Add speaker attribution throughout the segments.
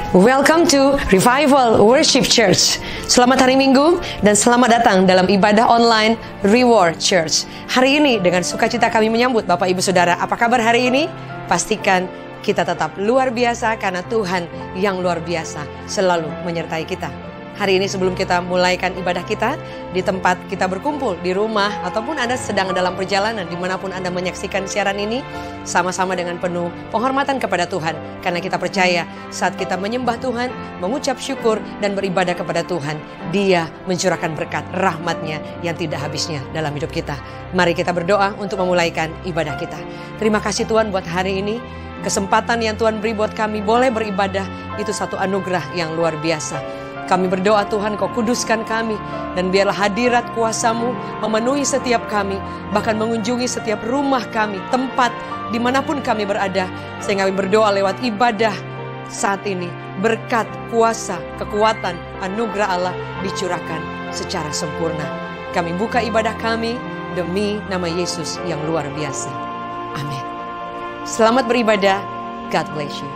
Speaker 1: Welcome to Revival Worship Church. Selamat hari Minggu dan selamat datang dalam ibadah online Reward Church. Hari ini dengan sukacita kami menyambut Bapak Ibu Saudara. Apa kabar hari ini? Pastikan kita tetap luar biasa karena Tuhan yang luar biasa selalu menyertai kita. Hari ini sebelum kita mulaikan ibadah kita di tempat kita berkumpul, di rumah, ataupun Anda sedang dalam perjalanan dimanapun Anda menyaksikan siaran ini, sama-sama dengan penuh penghormatan kepada Tuhan. Karena kita percaya saat kita menyembah Tuhan, mengucap syukur dan beribadah kepada Tuhan, Dia mencurahkan berkat rahmat-Nya yang tidak habisnya dalam hidup kita. Mari kita berdoa untuk memulaikan ibadah kita. Terima kasih Tuhan buat hari ini. Kesempatan yang Tuhan beri buat kami boleh beribadah, itu satu anugerah yang luar biasa. Kami berdoa Tuhan Kau kuduskan kami, dan biarlah hadirat kuasa-Mu memenuhi setiap kami, bahkan mengunjungi setiap rumah kami, tempat dimanapun kami berada. Sehingga kami berdoa lewat ibadah saat ini, berkat, kuasa, kekuatan, anugerah Allah dicurahkan secara sempurna. Kami buka ibadah kami demi nama Yesus yang luar biasa. Amin. Selamat beribadah. God bless you.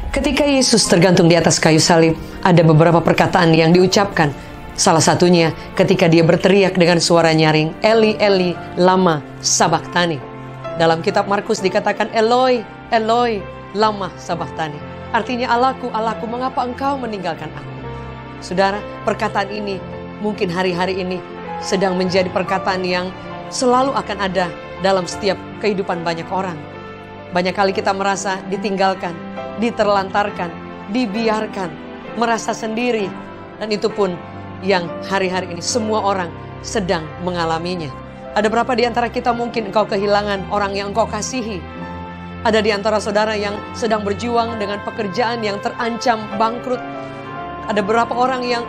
Speaker 1: Ketika Yesus tergantung di atas kayu salib, ada beberapa perkataan yang diucapkan. Salah satunya ketika dia berteriak dengan suara nyaring, Eli, Eli, lama sabachthani. Dalam kitab Markus dikatakan, Eloi, Eloi, lama sabachthani. Artinya, Allahku, Allahku, mengapa engkau meninggalkan aku? Saudara, perkataan ini mungkin hari-hari ini sedang menjadi perkataan yang selalu akan ada dalam setiap kehidupan banyak orang. Banyak kali kita merasa ditinggalkan, diterlantarkan, dibiarkan, merasa sendiri. Dan itu pun yang hari-hari ini semua orang sedang mengalaminya. Ada berapa di antara kita mungkin engkau kehilangan orang yang engkau kasihi? Ada di antara saudara yang sedang berjuang dengan pekerjaan yang terancam bangkrut. Ada berapa orang yang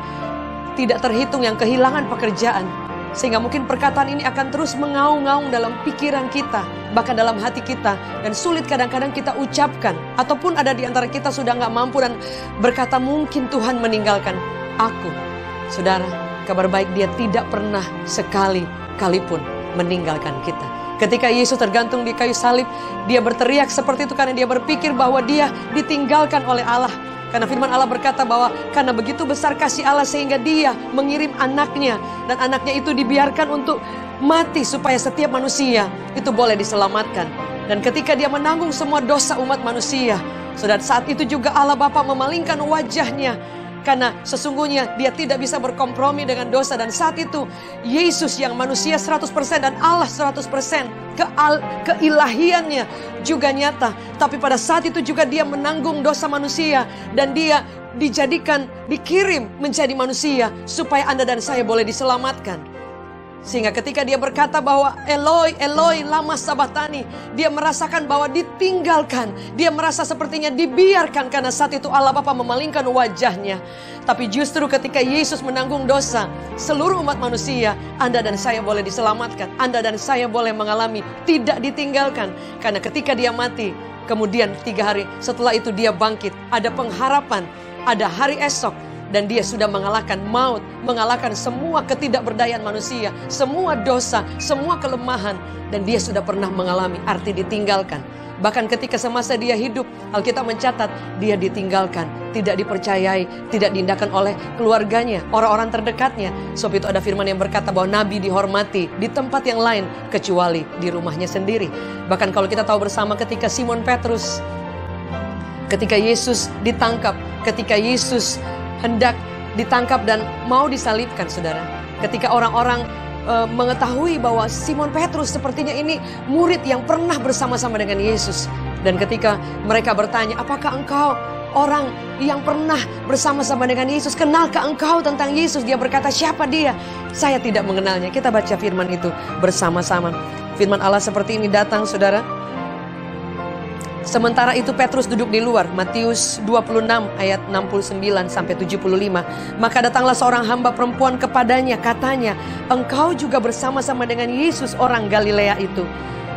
Speaker 1: tidak terhitung yang kehilangan pekerjaan. Sehingga mungkin perkataan ini akan terus mengaung-ngaung dalam pikiran kita, bahkan dalam hati kita. Dan sulit kadang-kadang kita ucapkan. Ataupun ada di antara kita sudah gak mampu dan berkata, mungkin Tuhan meninggalkan aku. Saudara, kabar baik, dia tidak pernah sekali-kalipun meninggalkan kita. Ketika Yesus tergantung di kayu salib, dia berteriak seperti itu karena dia berpikir bahwa dia ditinggalkan oleh Allah. Karena firman Allah berkata bahwa karena begitu besar kasih Allah sehingga dia mengirim anaknya. Dan anaknya itu dibiarkan untuk mati supaya setiap manusia itu boleh diselamatkan. Dan ketika dia menanggung semua dosa umat manusia, saudara, saat itu juga Allah Bapa memalingkan wajahnya. Karena sesungguhnya dia tidak bisa berkompromi dengan dosa. Dan saat itu Yesus yang manusia 100% dan Allah 100%. Keilahiannya juga nyata. Tapi pada saat itu juga dia menanggung dosa manusia. Dan dia dikirim menjadi manusia supaya Anda dan saya boleh diselamatkan. Sehingga ketika dia berkata bahwa Eloi, Eloi, lama sabachthani, dia merasakan bahwa ditinggalkan. Dia merasa sepertinya dibiarkan karena saat itu Allah Bapa memalingkan wajahnya. Tapi justru ketika Yesus menanggung dosa seluruh umat manusia, Anda dan saya boleh diselamatkan. Anda dan saya boleh mengalami tidak ditinggalkan. Karena ketika dia mati, kemudian 3 hari setelah itu dia bangkit. Ada pengharapan, ada hari esok. Dan dia sudah mengalahkan maut, mengalahkan semua ketidakberdayaan manusia, semua dosa, semua kelemahan. Dan dia sudah pernah mengalami arti ditinggalkan. Bahkan ketika semasa dia hidup, Alkitab mencatat dia ditinggalkan, tidak dipercayai, tidak diindahkan oleh keluarganya, orang-orang terdekatnya. Sebab itu ada firman yang berkata bahwa Nabi dihormati di tempat yang lain kecuali di rumahnya sendiri. Bahkan kalau kita tahu bersama ketika Simon Petrus, ketika Yesus ditangkap, ketika Yesus hendak ditangkap dan mau disalibkan, saudara. Ketika orang-orang mengetahui bahwa Simon Petrus sepertinya ini murid yang pernah bersama-sama dengan Yesus. Dan ketika mereka bertanya, apakah engkau orang yang pernah bersama-sama dengan Yesus? Kenalkah engkau tentang Yesus? Dia berkata, siapa dia? Saya tidak mengenalnya. Kita baca firman itu bersama-sama. Firman Allah seperti ini datang, saudara. Sementara itu Petrus duduk di luar. Matius 26 ayat 69 sampai 75. Maka datanglah seorang hamba perempuan kepadanya, katanya, engkau juga bersama-sama dengan Yesus orang Galilea itu.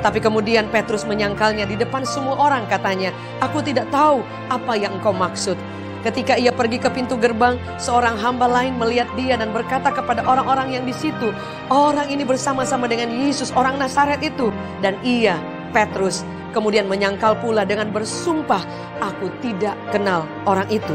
Speaker 1: Tapi kemudian Petrus menyangkalnya di depan semua orang, katanya, aku tidak tahu apa yang engkau maksud. Ketika ia pergi ke pintu gerbang, seorang hamba lain melihat dia dan berkata kepada orang-orang yang di situ, orang ini bersama-sama dengan Yesus orang Nazaret itu. Dan ia, Petrus, kemudian menyangkal pula dengan bersumpah, aku tidak kenal orang itu.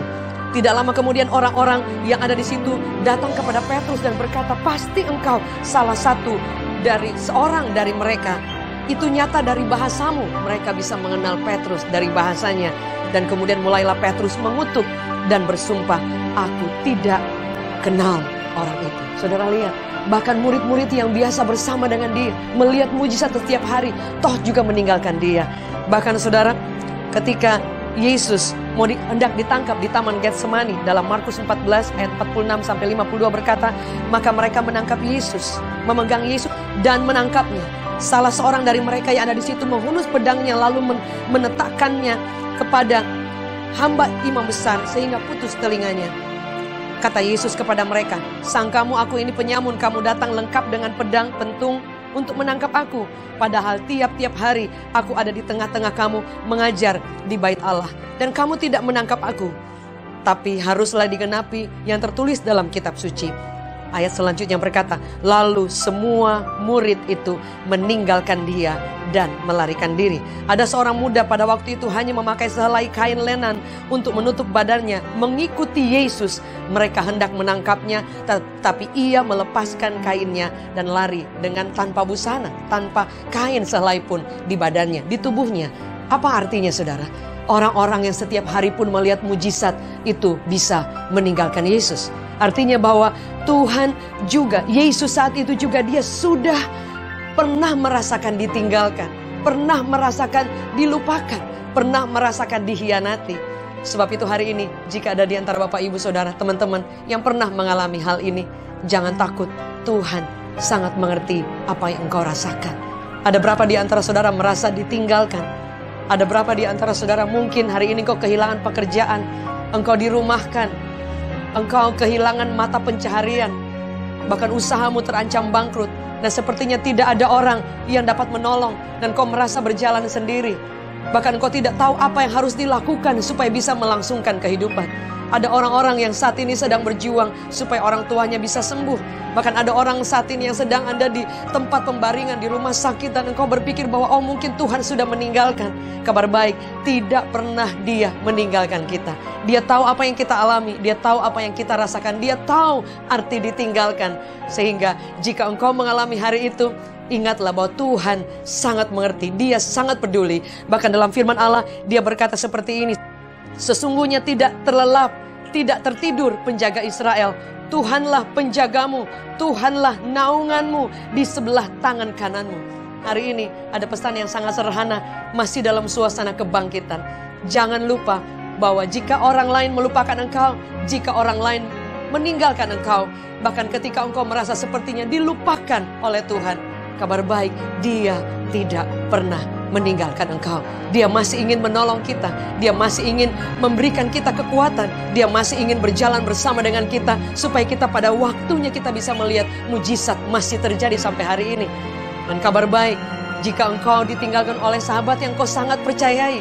Speaker 1: Tidak lama kemudian orang-orang yang ada di situ datang kepada Petrus dan berkata, pasti engkau salah satu dari seorang dari mereka. Itu nyata dari bahasamu. Mereka bisa mengenal Petrus dari bahasanya. Dan kemudian mulailah Petrus mengutuk dan bersumpah, aku tidak kenal orang itu. Saudara lihat, bahkan murid-murid yang biasa bersama dengan dia, melihat mujizat setiap hari, toh juga meninggalkan dia. Bahkan saudara, ketika Yesus hendak ditangkap di Taman Getsemani, dalam Markus 14 ayat 46 sampai 52 berkata, maka mereka menangkap Yesus, memegang Yesus dan menangkapnya. Salah seorang dari mereka yang ada di situ menghunus pedangnya lalu menetakkannya kepada hamba imam besar sehingga putus telinganya. Kata Yesus kepada mereka, sangkamu aku ini penyamun, kamu datang lengkap dengan pedang, pentung untuk menangkap aku. Padahal tiap-tiap hari aku ada di tengah-tengah kamu mengajar di bait Allah. Dan kamu tidak menangkap aku. Tapi haruslah digenapi yang tertulis dalam kitab suci. Ayat selanjutnya berkata, lalu semua murid itu meninggalkan dia dan melarikan diri. Ada seorang muda pada waktu itu hanya memakai sehelai kain lenan untuk menutup badannya, mengikuti Yesus. Mereka hendak menangkapnya, tapi ia melepaskan kainnya dan lari dengan tanpa busana, tanpa kain sehelai pun di badannya, di tubuhnya. Apa artinya, saudara? Orang-orang yang setiap hari pun melihat mujizat itu bisa meninggalkan Yesus. Artinya bahwa Tuhan juga, Yesus saat itu juga dia sudah pernah merasakan ditinggalkan, pernah merasakan dilupakan, pernah merasakan dikhianati. Sebab itu hari ini, jika ada di antara Bapak, Ibu, Saudara, teman-teman yang pernah mengalami hal ini, jangan takut, Tuhan sangat mengerti apa yang engkau rasakan. Ada berapa di antara saudara merasa ditinggalkan? Ada berapa di antara saudara mungkin hari ini engkau kehilangan pekerjaan, engkau dirumahkan, engkau kehilangan mata pencaharian, bahkan usahamu terancam bangkrut, dan sepertinya tidak ada orang yang dapat menolong, dan kau merasa berjalan sendiri. Bahkan kau tidak tahu apa yang harus dilakukan supaya bisa melangsungkan kehidupan. Ada orang-orang yang saat ini sedang berjuang supaya orang tuanya bisa sembuh. Bahkan ada orang saat ini yang sedang ada di tempat pembaringan, di rumah sakit, dan engkau berpikir bahwa oh mungkin Tuhan sudah meninggalkan. Kabar baik, tidak pernah Dia meninggalkan kita. Dia tahu apa yang kita alami, Dia tahu apa yang kita rasakan, Dia tahu arti ditinggalkan. Sehingga jika engkau mengalami hari itu, ingatlah bahwa Tuhan sangat mengerti, Dia sangat peduli. Bahkan dalam firman Allah, Dia berkata seperti ini, sesungguhnya tidak terlelap, tidak tertidur penjaga Israel. Tuhanlah penjagamu, Tuhanlah naunganmu di sebelah tangan kananmu. Hari ini ada pesan yang sangat sederhana, masih dalam suasana kebangkitan. Jangan lupa bahwa jika orang lain melupakan engkau, jika orang lain meninggalkan engkau, bahkan ketika engkau merasa sepertinya dilupakan oleh Tuhan, kabar baik, Dia tidak pernah meninggalkan engkau. Dia masih ingin menolong kita, Dia masih ingin memberikan kita kekuatan, Dia masih ingin berjalan bersama dengan kita, supaya kita pada waktunya kita bisa melihat mujizat masih terjadi sampai hari ini. Dan kabar baik, jika engkau ditinggalkan oleh sahabat yang kau sangat percayai,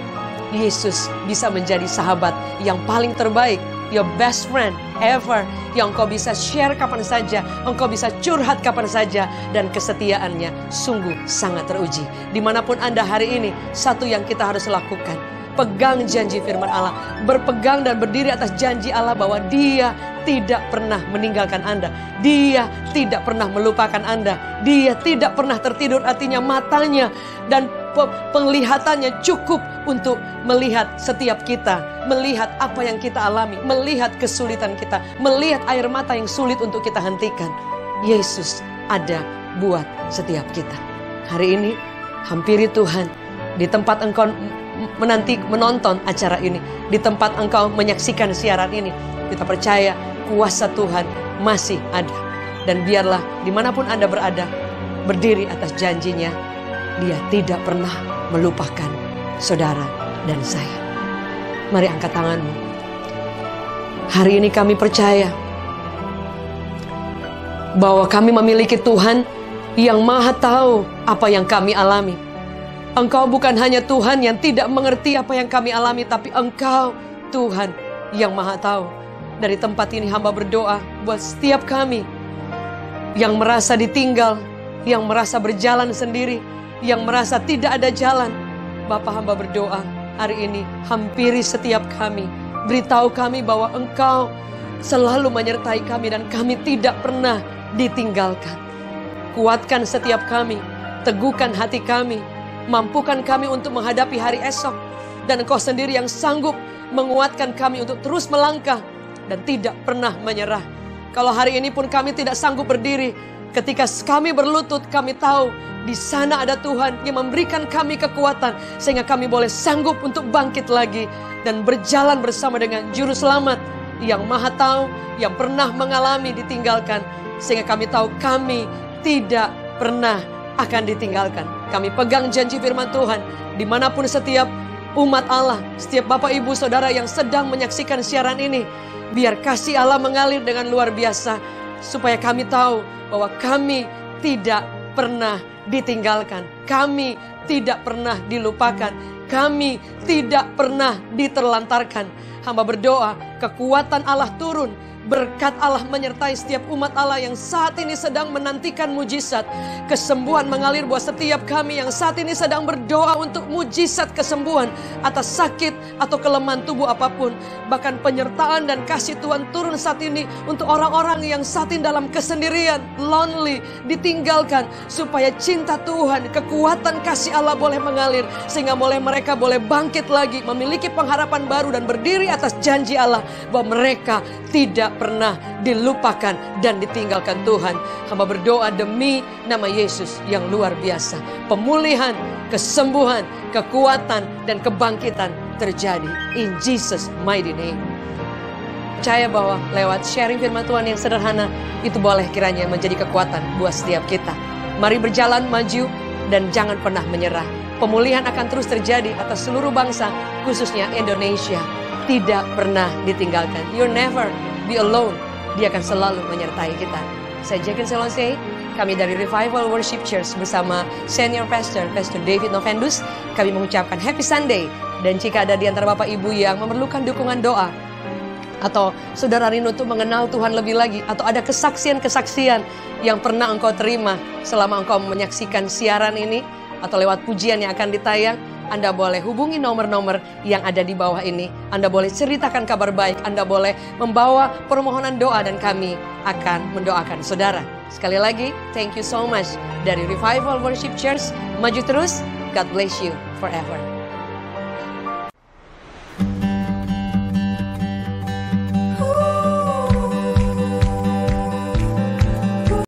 Speaker 1: Yesus bisa menjadi sahabat yang paling terbaik, your best friend ever, yang engkau bisa share kapan saja, engkau bisa curhat kapan saja, dan kesetiaannya sungguh sangat teruji. Dimanapun Anda hari ini, satu yang kita harus lakukan, pegang janji firman Allah, berpegang dan berdiri atas janji Allah bahwa Dia tidak pernah meninggalkan Anda, Dia tidak pernah melupakan Anda, Dia tidak pernah tertidur, artinya matanya dan penglihatannya cukup untuk melihat setiap kita, melihat apa yang kita alami, melihat kesulitan kita, melihat air mata yang sulit untuk kita hentikan. Yesus ada buat setiap kita. Hari ini hampiri Tuhan di tempat engkau menonton acara ini, di tempat engkau menyaksikan siaran ini. Kita percaya kuasa Tuhan masih ada, dan biarlah dimanapun Anda berada, berdiri atas janjinya. Dia tidak pernah melupakan saudara dan saya. Mari angkat tanganmu. Hari ini kami percaya bahwa kami memiliki Tuhan yang Maha tahu apa yang kami alami. Engkau bukan hanya Tuhan yang tidak mengerti apa yang kami alami, tapi Engkau Tuhan yang Maha tahu. Dari tempat ini hamba berdoa buat setiap kami yang merasa ditinggal, yang merasa berjalan sendiri, yang merasa tidak ada jalan. Bapa, hamba berdoa hari ini, hampiri setiap kami, beritahu kami bahwa Engkau selalu menyertai kami dan kami tidak pernah ditinggalkan. Kuatkan setiap kami, teguhkan hati kami, mampukan kami untuk menghadapi hari esok, dan Engkau sendiri yang sanggup menguatkan kami untuk terus melangkah dan tidak pernah menyerah. Kalau hari ini pun kami tidak sanggup berdiri, ketika kami berlutut, kami tahu di sana ada Tuhan yang memberikan kami kekuatan, sehingga kami boleh sanggup untuk bangkit lagi dan berjalan bersama dengan Juru Selamat yang Maha tahu, yang pernah mengalami ditinggalkan, sehingga kami tahu kami tidak pernah akan ditinggalkan. Kami pegang janji firman Tuhan, dimanapun setiap umat Allah, setiap Bapak Ibu Saudara yang sedang menyaksikan siaran ini, biar kasih Allah mengalir dengan luar biasa, supaya kami tahu bahwa kami tidak pernah ditinggalkan, kami tidak pernah dilupakan, kami tidak pernah diterlantarkan. Hamba berdoa, kekuatan Allah turun, berkat Allah menyertai setiap umat Allah yang saat ini sedang menantikan mujizat. Kesembuhan mengalir buat setiap kami yang saat ini sedang berdoa untuk mujizat kesembuhan atas sakit atau kelemahan tubuh apapun. Bahkan penyertaan dan kasih Tuhan turun saat ini untuk orang-orang yang saat ini dalam kesendirian, lonely, ditinggalkan. Supaya cinta Tuhan, kekuatan kasih Allah boleh mengalir. Sehingga mereka boleh bangkit lagi, memiliki pengharapan baru dan berdiri atas janji Allah bahwa mereka tidak pernah dilupakan dan ditinggalkan Tuhan. Hamba berdoa demi nama Yesus yang luar biasa. Pemulihan, kesembuhan, kekuatan, dan kebangkitan terjadi. In Jesus mighty name. Percaya bahwa lewat sharing firman Tuhan yang sederhana, itu boleh kiranya menjadi kekuatan buat setiap kita. Mari berjalan maju dan jangan pernah menyerah. Pemulihan akan terus terjadi atas seluruh bangsa, khususnya Indonesia. Tidak pernah ditinggalkan. You're never be alone. Dia akan selalu menyertai kita. Saya Jacqueline Selonsei, kami dari Revival Worship Church bersama Senior Pastor David Novendus. Kami mengucapkan Happy Sunday. Dan jika ada di antara Bapak Ibu yang memerlukan dukungan doa, atau saudara rindu untuk mengenal Tuhan lebih lagi, atau ada kesaksian-kesaksian yang pernah engkau terima selama engkau menyaksikan siaran ini, atau lewat pujian yang akan ditayang, Anda boleh hubungi nomor-nomor yang ada di bawah ini. Anda boleh ceritakan kabar baik. Anda boleh membawa permohonan doa dan kami akan mendoakan saudara. Sekali lagi, thank you so much. Dari Revival Worship Church, maju terus. God bless you forever.